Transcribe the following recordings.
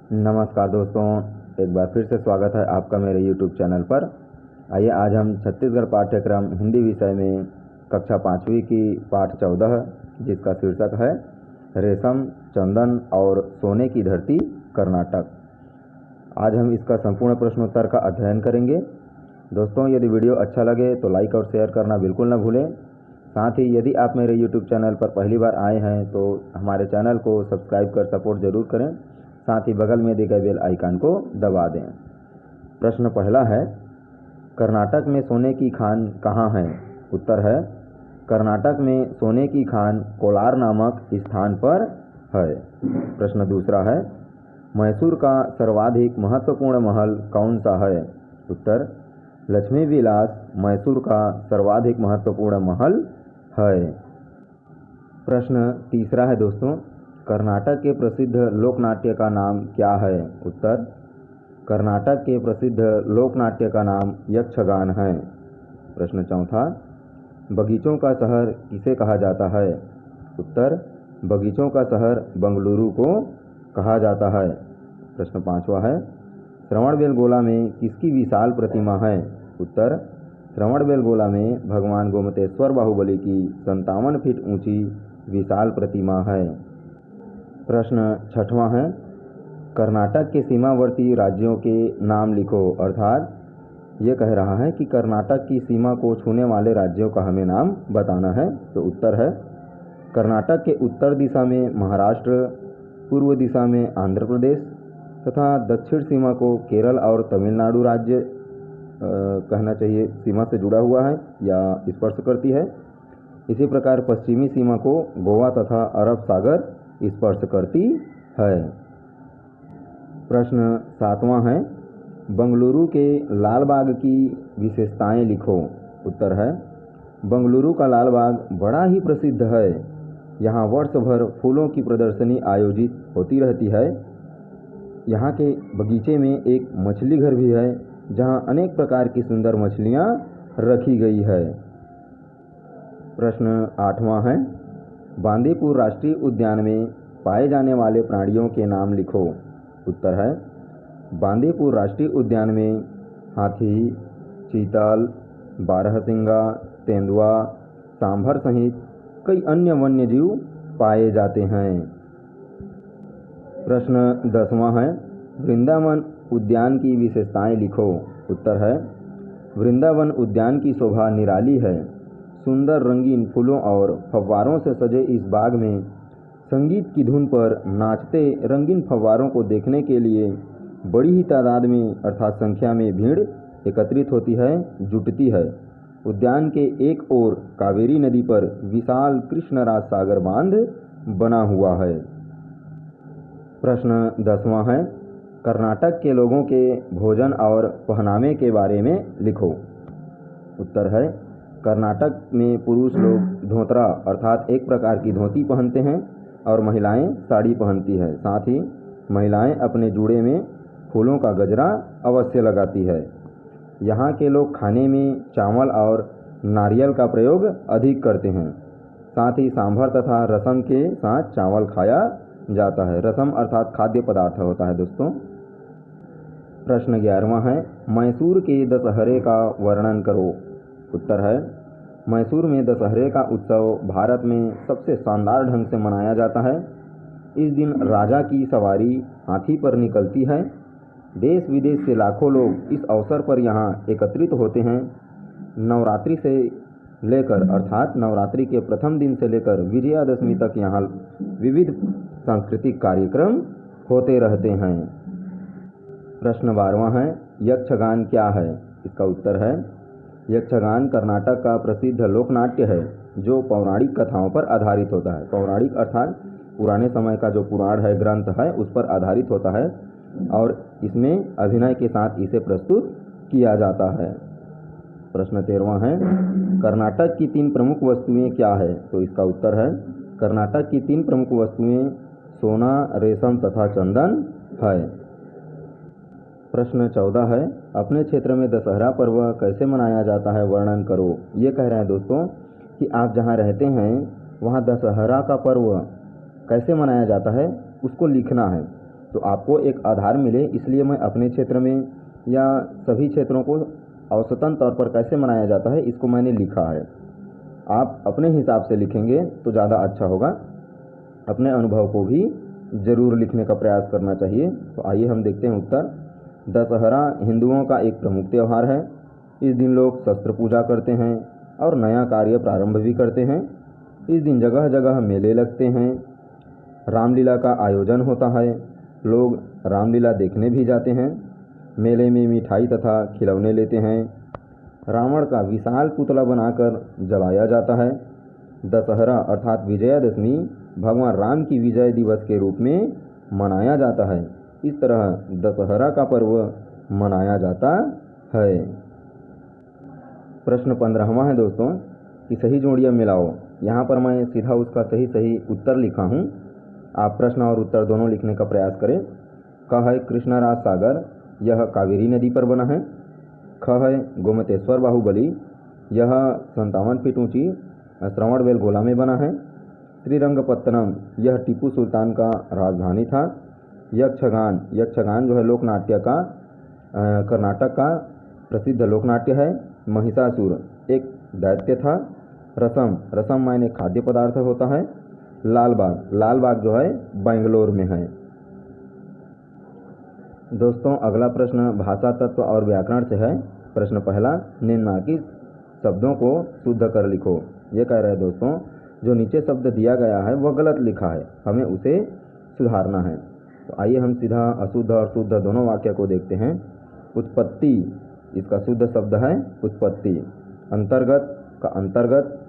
नमस्कार दोस्तों, एक बार फिर से स्वागत है आपका मेरे YouTube चैनल पर। आइए आज हम छत्तीसगढ़ पाठ्यक्रम हिंदी विषय में कक्षा 5वीं की पाठ 14 जिसका शीर्षक है रेशम, चंदन और सोने की धरती कर्नाटक। आज हम इसका संपूर्ण प्रश्नोत्तर का अध्ययन करेंगे। दोस्तों, यदि वीडियो अच्छा लगे तो लाइक और शेयर करना बिल्कुल न भूलें। साथ ही यदि आप मेरे YouTube चैनल पर पहली बार आए हैं तो हमारे चैनल को सब्सक्राइब कर सपोर्ट जरूर करें। साथ ही बगल में दिए गए बेल आइकन को दबा दें। प्रश्न पहला है, कर्नाटक में सोने की खान कहाँ है? उत्तर है, कर्नाटक में सोने की खान कोलार नामक स्थान पर है। प्रश्न दूसरा है, मैसूर का सर्वाधिक महत्वपूर्ण महल कौन सा है? उत्तर, लक्ष्मी विलास मैसूर का सर्वाधिक महत्वपूर्ण महल है। प्रश्न तीसरा है दोस्तों, कर्नाटक के प्रसिद्ध लोकनाट्य का नाम क्या है? उत्तर, कर्नाटक के प्रसिद्ध लोकनाट्य का नाम यक्षगान है। प्रश्न चौथा, बगीचों का शहर किसे कहा जाता है? उत्तर, बगीचों का शहर बंगलुरु को कहा जाता है। प्रश्न पांचवा है, श्रवणबेलगोला में किसकी विशाल प्रतिमा है? उत्तर, श्रवणबेलगोला में भगवान गोमतेश्वर बाहुबली की 57 फीट ऊंची विशाल प्रतिमा है। प्रश्न छठवां है, कर्नाटक के सीमावर्ती राज्यों के नाम लिखो। अर्थात ये कह रहा है कि कर्नाटक की सीमा को छूने वाले राज्यों का हमें नाम बताना है। तो उत्तर है, कर्नाटक के उत्तर दिशा में महाराष्ट्र, पूर्व दिशा में आंध्र प्रदेश तथा दक्षिण सीमा को केरल और तमिलनाडु राज्य कहना चाहिए, सीमा से जुड़ा हुआ है या स्पर्श करती है। इसी प्रकार पश्चिमी सीमा को गोवा तथा अरब सागर स्पर्श करती है। प्रश्न सातवां है, बंगलुरु के लाल बाग की विशेषताएं लिखो। उत्तर है, बंगलुरु का लाल बाग बड़ा ही प्रसिद्ध है। यहाँ वर्ष भर फूलों की प्रदर्शनी आयोजित होती रहती है। यहाँ के बगीचे में एक मछली घर भी है जहाँ अनेक प्रकार की सुंदर मछलियाँ रखी गई है। प्रश्न आठवां है, बांदीपुर राष्ट्रीय उद्यान में पाए जाने वाले प्राणियों के नाम लिखो। उत्तर है, बांदीपुर राष्ट्रीय उद्यान में हाथी, चीतल, बारहसिंगा, तेंदुआ, सांभर सहित कई अन्य वन्यजीव पाए जाते हैं। प्रश्न 10वां है, वृंदावन उद्यान की विशेषताएं लिखो। उत्तर है, वृंदावन उद्यान की शोभा निराली है। सुंदर रंगीन फूलों और फव्वारों से सजे इस बाग में संगीत की धुन पर नाचते रंगीन फव्वारों को देखने के लिए बड़ी ही तादाद में अर्थात संख्या में भीड़ एकत्रित होती है, जुटती है। उद्यान के एक ओर कावेरी नदी पर विशाल कृष्णराज सागर बांध बना हुआ है। प्रश्न 10वां है, कर्नाटक के लोगों के भोजन और पहनावे के बारे में लिखो। उत्तर है, कर्नाटक में पुरुष लोग धोतरा अर्थात एक प्रकार की धोती पहनते हैं और महिलाएं साड़ी पहनती है। साथ ही महिलाएं अपने जूड़े में फूलों का गजरा अवश्य लगाती है। यहाँ के लोग खाने में चावल और नारियल का प्रयोग अधिक करते हैं। साथ ही सांभर तथा रसम के साथ चावल खाया जाता है। रसम अर्थात खाद्य पदार्थ होता है दोस्तों। प्रश्न 11वां है, मैसूर के दशहरे का वर्णन करो। उत्तर है, मैसूर में दशहरे का उत्सव भारत में सबसे शानदार ढंग से मनाया जाता है। इस दिन राजा की सवारी हाथी पर निकलती है। देश विदेश से लाखों लोग इस अवसर पर यहाँ एकत्रित होते हैं। नवरात्रि से लेकर अर्थात नवरात्रि के प्रथम दिन से लेकर विजयादशमी तक यहाँ विविध सांस्कृतिक कार्यक्रम होते रहते हैं। प्रश्न 12वां है, यक्षगान क्या है? इसका उत्तर है, यक्षगान कर्नाटक का प्रसिद्ध लोकनाट्य है जो पौराणिक कथाओं पर आधारित होता है। पौराणिक अर्थात पुराने समय का जो पुराण है, ग्रंथ है, उस पर आधारित होता है और इसमें अभिनय के साथ इसे प्रस्तुत किया जाता है। प्रश्न 13वां है, कर्नाटक की 3 प्रमुख वस्तुएं क्या है? तो इसका उत्तर है, कर्नाटक की 3 प्रमुख वस्तुएं सोना, रेशम तथा चंदन है। प्रश्न 14 है, अपने क्षेत्र में दशहरा पर्व कैसे मनाया जाता है, वर्णन करो। ये कह रहे हैं दोस्तों कि आप जहाँ रहते हैं वहाँ दशहरा का पर्व कैसे मनाया जाता है उसको लिखना है। तो आपको एक आधार मिले इसलिए मैं अपने क्षेत्र में या सभी क्षेत्रों को औसतन तौर पर कैसे मनाया जाता है इसको मैंने लिखा है। आप अपने हिसाब से लिखेंगे तो ज़्यादा अच्छा होगा। अपने अनुभव को भी ज़रूर लिखने का प्रयास करना चाहिए। तो आइए हम देखते हैं उत्तर। दशहरा हिंदुओं का एक प्रमुख त्यौहार है। इस दिन लोग शस्त्र पूजा करते हैं और नया कार्य प्रारंभ भी करते हैं। इस दिन जगह जगह मेले लगते हैं। रामलीला का आयोजन होता है। लोग रामलीला देखने भी जाते हैं। मेले में मिठाई तथा खिलौने लेते हैं। रावण का विशाल पुतला बनाकर जलाया जाता है। दशहरा अर्थात विजयादशमी भगवान राम की विजय दिवस के रूप में मनाया जाता है। इस तरह दशहरा का पर्व मनाया जाता है। प्रश्न 15वां है दोस्तों कि सही जोड़ियाँ मिलाओ। यहाँ पर मैं सीधा उसका सही उत्तर लिखा हूँ। आप प्रश्न और उत्तर दोनों लिखने का प्रयास करें। क है कृष्णराज सागर, यह कावेरी नदी पर बना है। ख है गोमतेश्वर बाहुबली, यह 57 फीट ऊंची श्रवणबेलगोला में बना है। श्रीरंगपत्तनम, यह टीपू सुल्तान का राजधानी था। यक्षगान जो है लोकनाट्य का कर्नाटक का प्रसिद्ध लोकनाट्य है। महिषासुर एक दैत्य था। रसम मायने खाद्य पदार्थ होता है। लालबाग जो है बेंगलोर में है। दोस्तों अगला प्रश्न भाषा तत्व और व्याकरण से है। प्रश्न पहला, निम्नलिखित शब्दों को शुद्ध कर लिखो। ये कह रहे हैं दोस्तों जो नीचे शब्द दिया गया है वह गलत लिखा है, हमें उसे सुधारना है। तो आइए हम सीधा अशुद्ध और शुद्ध दोनों वाक्य को देखते हैं। उत्पत्ति, इसका शुद्ध शब्द है उत्पत्ति। अंतर्गत का अंतर्गत,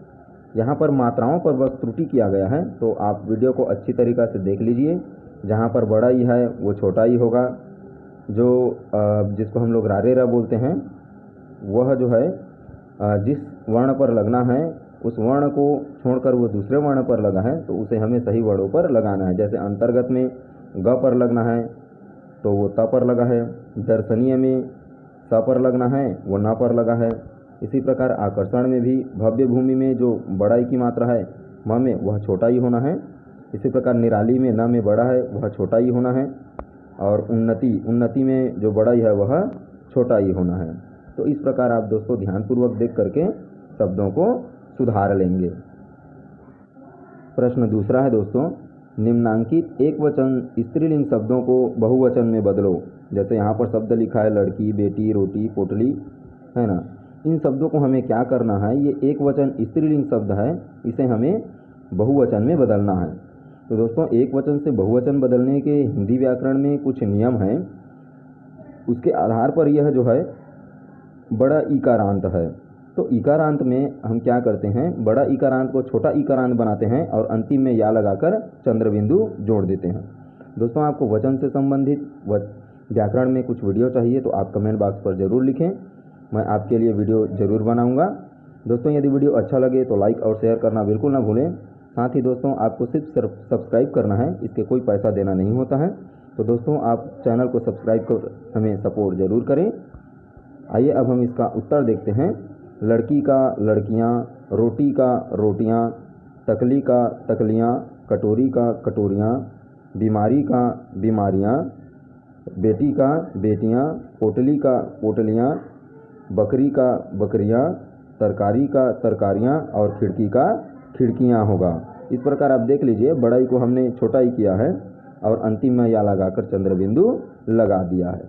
यहाँ पर मात्राओं पर बस त्रुटि किया गया है, तो आप वीडियो को अच्छी तरीक़ा से देख लीजिए। जहाँ पर बड़ा ई है वो छोटा ई होगा। जो जिसको हम लोग रारेरा बोलते हैं वह जो है जिस वर्ण पर लगना है उस वर्ण को छोड़कर वो दूसरे वर्ण पर लगा है तो उसे हमें सही वर्णों पर लगाना है। जैसे अंतर्गत में ग पर लगना है तो वो त पर लगा है। दर्शनीय में स पर लगना है वो न पर लगा है। इसी प्रकार आकर्षण में भी भव्य भूमि में जो बड़ा ई की मात्रा है म में वह छोटा ई होना है। इसी प्रकार निराली में न में बड़ा है वह छोटा ई होना है। और उन्नति में जो बड़ा ई है वह छोटा ई होना है। तो इस प्रकार आप दोस्तों ध्यानपूर्वक देख करके शब्दों को सुधार लेंगे। प्रश्न दूसरा है दोस्तों, निम्नांकित एक वचन स्त्रीलिंग शब्दों को बहुवचन में बदलो। जैसे यहाँ पर शब्द लिखा है लड़की, बेटी, रोटी, पोटली, है ना। इन शब्दों को हमें क्या करना है, ये एक वचन स्त्रीलिंग शब्द है, इसे हमें बहुवचन में बदलना है। तो दोस्तों एक वचन से बहुवचन बदलने के हिंदी व्याकरण में कुछ नियम हैं। उसके आधार पर यह जो है बड़ा ईकारांत है। तो ईकारांत में हम क्या करते हैं, बड़ा ईकारांत को छोटा ईकारांत बनाते हैं और अंतिम में या लगाकर चंद्र बिंदु जोड़ देते हैं। दोस्तों आपको वचन से संबंधित व्याकरण में कुछ वीडियो चाहिए तो आप कमेंट बॉक्स पर ज़रूर लिखें, मैं आपके लिए वीडियो ज़रूर बनाऊंगा। दोस्तों यदि वीडियो अच्छा लगे तो लाइक और शेयर करना बिल्कुल ना भूलें। साथ ही दोस्तों आपको सिर्फ सब्सक्राइब करना है, इसके कोई पैसा देना नहीं होता है। तो दोस्तों आप चैनल को सब्सक्राइब कर हमें सपोर्ट ज़रूर करें। आइए अब हम इसका उत्तर देखते हैं। लड़की का लड़कियाँ, रोटी का रोटियाँ, तकली का तकलियाँ, कटोरी का कटोरियाँ, बीमारी का बीमारियाँ, बेटी का बेटियाँ, पोटली का पोटलियाँ, बकरी का बकरियाँ, तरकारी का तरकारियाँ और खिड़की का खिड़कियाँ होगा। इस प्रकार आप देख लीजिए बड़ाई को हमने छोटा ही किया है और अंतिम में या लगाकर चंद्र बिंदु लगा दिया है।